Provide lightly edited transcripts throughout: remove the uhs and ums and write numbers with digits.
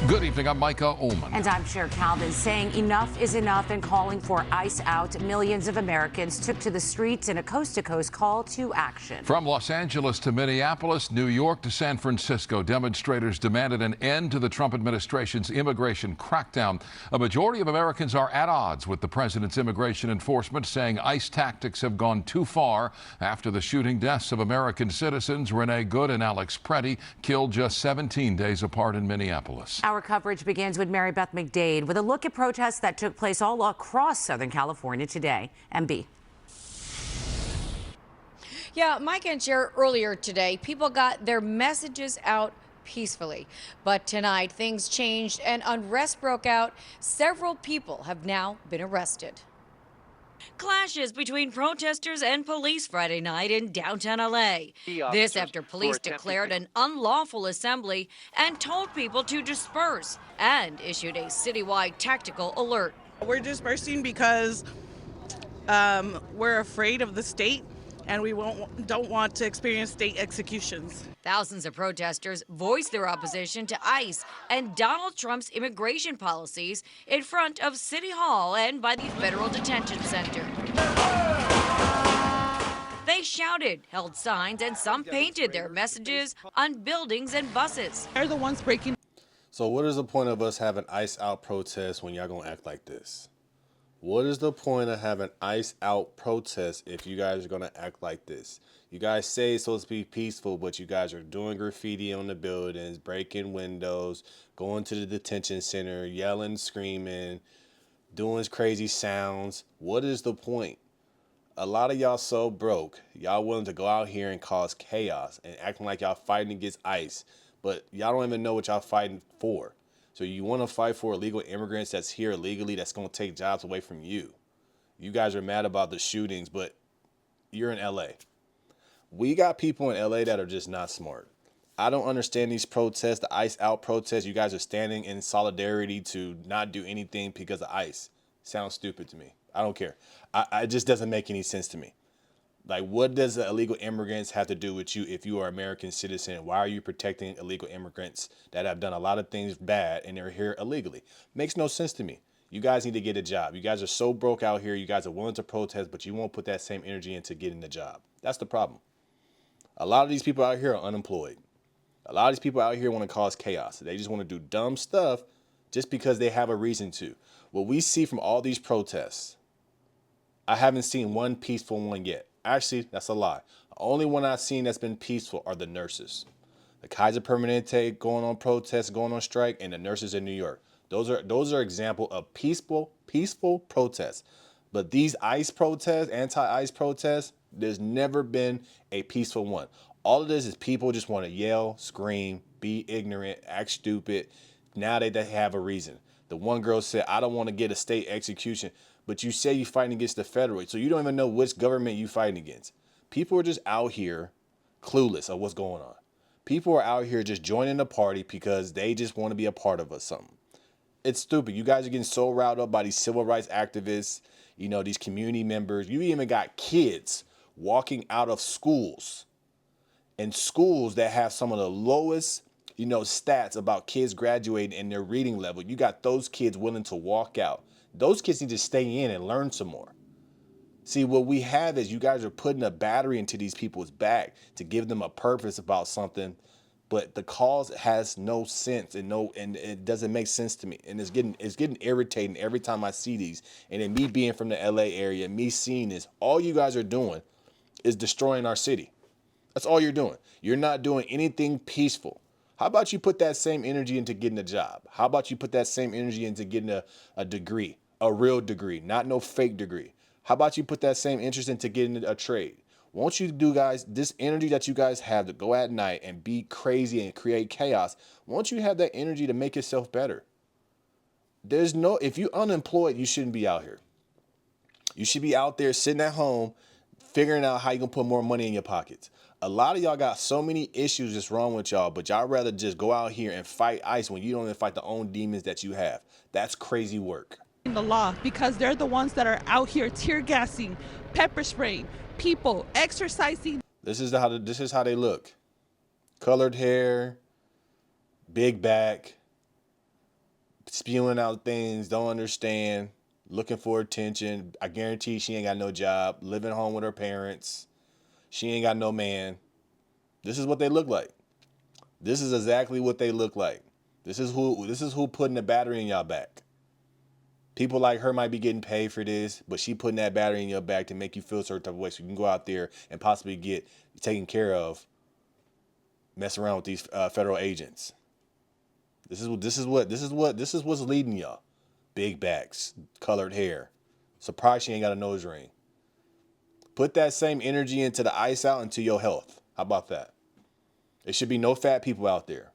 Good evening, I'm Micah Ullman. And I'm Cher Calvin, saying enough is enough and calling for ICE out. Millions of Americans took to the streets in a coast-to-coast call to action. From Los Angeles to Minneapolis, New York to San Francisco, demonstrators demanded an end to the Trump administration's immigration crackdown. A majority of Americans are at odds with the president's immigration enforcement, saying ICE tactics have gone too far after the shooting deaths of American citizens Renee Good and Alex Preddy, killed just 17 days apart in Minneapolis. Our coverage begins with Mary Beth McDade with a look at protests that took place all across Southern California today. MB. Yeah, Mike and Cher, earlier today, people got their messages out peacefully. But tonight, things changed and unrest broke out. Several people have now been arrested. Clashes between protesters and police Friday night in downtown LA. This after police declared an unlawful assembly and told people to disperse and issued a citywide tactical alert. We're dispersing because we're afraid of the state and we don't want to experience state executions. Thousands of protesters voiced their opposition to ICE and Donald Trump's immigration policies in front of City Hall and by the Federal Detention Center. They shouted, held signs, and some painted their messages on buildings and buses. They're the ones breaking. So what is the point of us having ICE out protests when y'all gonna act like this? What is the point of having ICE out protests if you guys are gonna act like this? You guys say it's supposed to be peaceful, but you guys are doing graffiti on the buildings, breaking windows, going to the detention center, yelling, screaming, doing crazy sounds. What is the point? A lot of y'all so broke, y'all willing to go out here and cause chaos and acting like y'all fighting against ICE, but y'all don't even know what y'all fighting for. So you want to fight for illegal immigrants that's here illegally, that's going to take jobs away from you. You guys are mad about the shootings, but you're in LA. We got people in LA that are just not smart. I don't understand these protests, the ICE out protests. You guys are standing in solidarity to not do anything because of ICE. Sounds stupid to me. I don't care. It just doesn't make any sense to me. Like, what does the illegal immigrants have to do with you if you are an American citizen? Why are you protecting illegal immigrants that have done a lot of things bad and they're here illegally? Makes no sense to me. You guys need to get a job. You guys are so broke out here. You guys are willing to protest, but you won't put that same energy into getting the job. That's the problem. A lot of these people out here are unemployed. A lot of these people out here want to cause chaos. They just want to do dumb stuff just because they have a reason to. What we see from all these protests, I haven't seen one peaceful one yet. Actually, that's a lie. The only one I've seen that's been peaceful are the nurses. The Kaiser Permanente going on protests, going on strike, and the nurses in New York. Those are example of peaceful protests. But these ICE protests, anti-ICE protests, there's never been a peaceful one. All of this is people just want to yell, scream, be ignorant, act stupid. Now they have a reason. The one girl said, I don't want to get a state execution. But you say you're fighting against the federal, so you don't even know which government you're fighting against. People are just out here clueless of what's going on. People are out here just joining the party because they just want to be a part of something. It's stupid. You guys are getting so riled up by these civil rights activists, you know, these community members. You even got kids walking out of schools, and schools that have some of the lowest, you know, stats about kids graduating and their reading level. You got those kids willing to walk out. Those kids need to stay in and learn some more. See, what we have is you guys are putting a battery into these people's back to give them a purpose about something, but the cause has no sense and it doesn't make sense to me. And it's getting irritating every time I see these. And then me being from the LA area, me seeing this, all you guys are doing is destroying our city. That's all you're doing. You're not doing anything peaceful. How about you put that same energy into getting a job? How about you put that same energy into getting a degree, a real degree, not no fake degree? How about you put that same interest into getting a trade? Won't you do, guys, this energy that you guys have to go at night and be crazy and create chaos, won't you have that energy to make yourself better? If you're unemployed, you shouldn't be out here. You should be out there sitting at home, figuring out how you can put more money in your pockets. A lot of y'all got so many issues that's wrong with y'all, but y'all rather just go out here and fight ICE when you don't even fight the own demons that you have. That's crazy work. The law, because they're the ones that are out here tear gassing, pepper spraying people, exercising. This is how they look. Colored hair, big back, spewing out things, don't understand, looking for attention. I guarantee she ain't got no job, living home with her parents. She ain't got no man. This is what they look like. This is exactly what they look like. This is who putting the battery in y'all back. People like her might be getting paid for this, but she putting that battery in your back to make you feel a certain type of way so you can go out there and possibly get taken care of, mess around with these federal agents. This is what's leading y'all. Big backs, colored hair. Surprised she ain't got a nose ring. Put that same energy into the ice out into your health. How about that? There should be no fat people out there.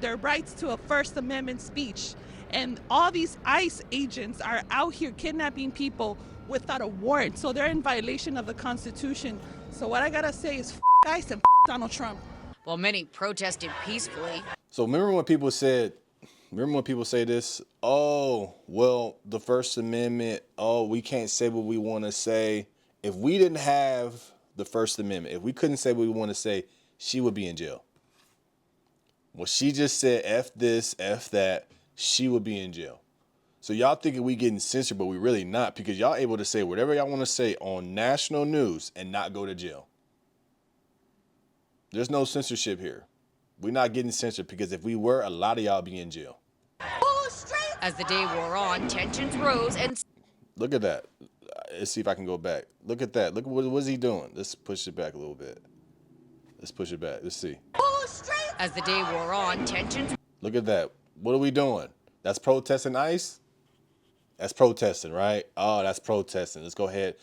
Their rights to a First Amendment speech. And all these ICE agents are out here kidnapping people without a warrant. So they're in violation of the Constitution. So what I gotta say is ICE and Donald Trump. While many protested peacefully. So remember when people say this, oh, well, the First Amendment, oh, we can't say what we want to say. If we didn't have the First Amendment, if we couldn't say what we want to say, she would be in jail. Well, she just said F this, F that, she would be in jail. So y'all thinking we getting censored, but we really not, because y'all able to say whatever y'all want to say on national news and not go to jail. There's no censorship here. We're not getting censored, because if we were, a lot of y'all be in jail. As the day wore on, tensions rose and... Look at that. Let's see if I can go back. Look at that. Look at what's he doing. Let's push it back a little bit. Let's push it back. Let's see. As the day wore on, tensions... Look at that. What are we doing? That's protesting ICE? That's protesting, right? Oh, that's protesting. Let's go ahead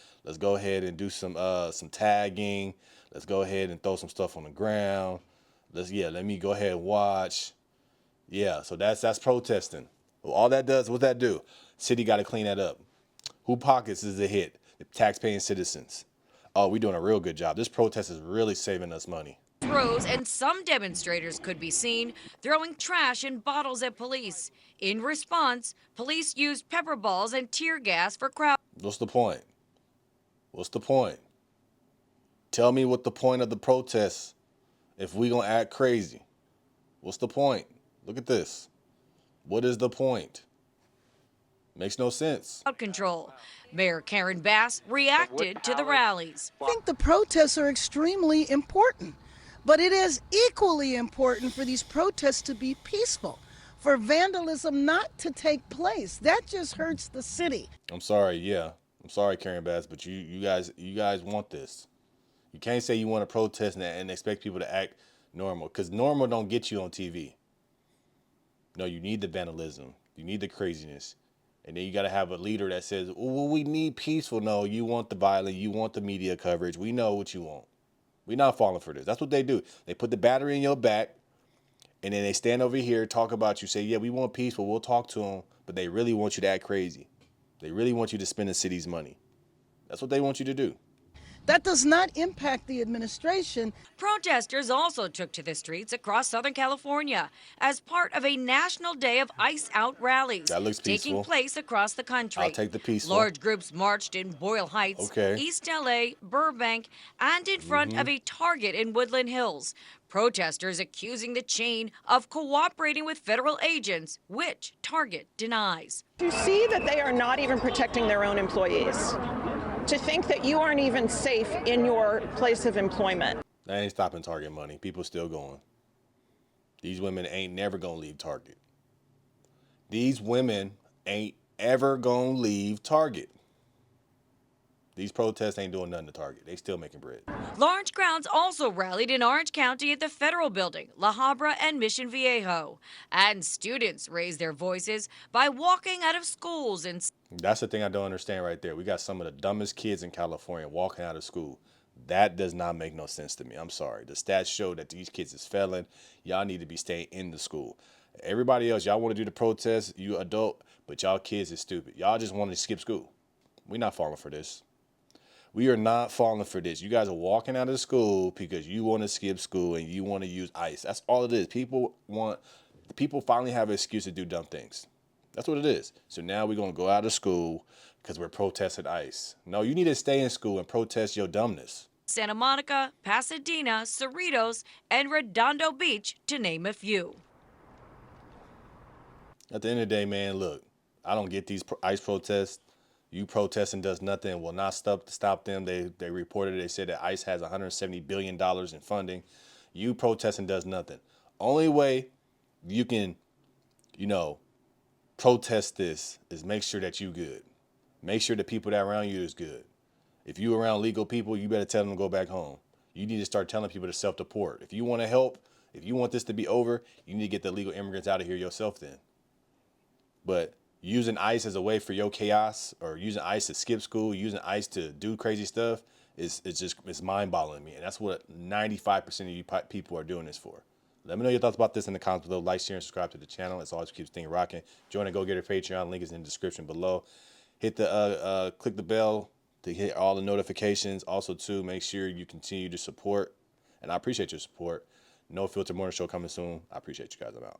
and do some tagging. Let's go ahead and throw some stuff on the ground. Let me go ahead and watch. Yeah, so that's protesting. Well, all that does, what's that do? City got to clean that up. Who pockets is a hit? The taxpaying citizens. Oh, we're doing a real good job. This protest is really saving us money. Rose, and some demonstrators could be seen throwing trash and bottles at police. In response, police used pepper balls and tear gas for crowd. What's the point? What's the point? Tell me what the point of the protest if we gonna act crazy. What's the point? Look at this. What is the point? Makes no sense. Crowd control. Mayor Karen Bass reacted to the rallies. I think the protests are extremely important. But it is equally important for these protests to be peaceful, for vandalism not to take place. That just hurts the city. I'm sorry, yeah. I'm sorry, Karen Bass, but you guys want this. You can't say you want to protest and expect people to act normal, because normal don't get you on TV. No, you need the vandalism. You need the craziness. And then you got to have a leader that says, oh, well, we need peaceful. No, you want the violence. You want the media coverage. We know what you want. We're not falling for this. That's what they do. They put the battery in your back, and then they stand over here, talk about you, say, yeah, we want peace, but we'll talk to them. But they really want you to act crazy. They really want you to spend the city's money. That's what they want you to do. That does not impact the administration. Protesters also took to the streets across Southern California as part of a national day of ICE out rallies. That looks peaceful. Taking place across the country. I'll take the peaceful. Large groups marched in Boyle Heights, East LA, Burbank, and in front of a Target in Woodland Hills. Protesters accusing the chain of cooperating with federal agents, which Target denies. You see that they are not even protecting their own employees. To think that you aren't even safe in your place of employment. That ain't stopping Target money. People still going. These women ain't never gonna leave Target. These women ain't ever gonna leave Target. These protests ain't doing nothing to Target. They still making bread. Large crowds also rallied in Orange County at the Federal Building, La Habra, and Mission Viejo. And students raised their voices by walking out of schools and... That's the thing I don't understand right there. We got some of the dumbest kids in California walking out of school. That does not make no sense to me. I'm sorry. The stats show that these kids is failing. Y'all need to be staying in the school. Everybody else, y'all want to do the protest, you adult, but y'all kids is stupid. Y'all just want to skip school. We're not falling for this. We are not falling for this. You guys are walking out of school because you want to skip school and you want to use ICE. That's all it is. People finally have an excuse to do dumb things. That's what it is. So now we're going to go out of school because we're protesting ICE. No, you need to stay in school and protest your dumbness. Santa Monica, Pasadena, Cerritos, and Redondo Beach, to name a few. At the end of the day, man, look, I don't get these ICE protests. You protesting does nothing, will not stop them. They reported, they said that ICE has $170 billion in funding. You protesting does nothing. Only way you can, protest this is make sure that you good. Make sure the people that are around you is good. If you around legal people, you better tell them to go back home. You need to start telling people to self-deport. If you want to help, if you want this to be over, you need to get the illegal immigrants out of here yourself then. But using ICE as a way for your chaos, or using ICE to skip school, using ICE to do crazy stuff, it's mind-boggling to me. And that's what 95% of you people are doing this for. Let me know your thoughts about this in the comments below. Like, share, and subscribe to the channel. As always, keep things rocking. Join the Go Getter Patreon. Link is in the description below. Hit the click the bell to hit all the notifications. Also, too, make sure you continue to support. And I appreciate your support. No Filter Morning Show coming soon. I appreciate you guys. I'm out.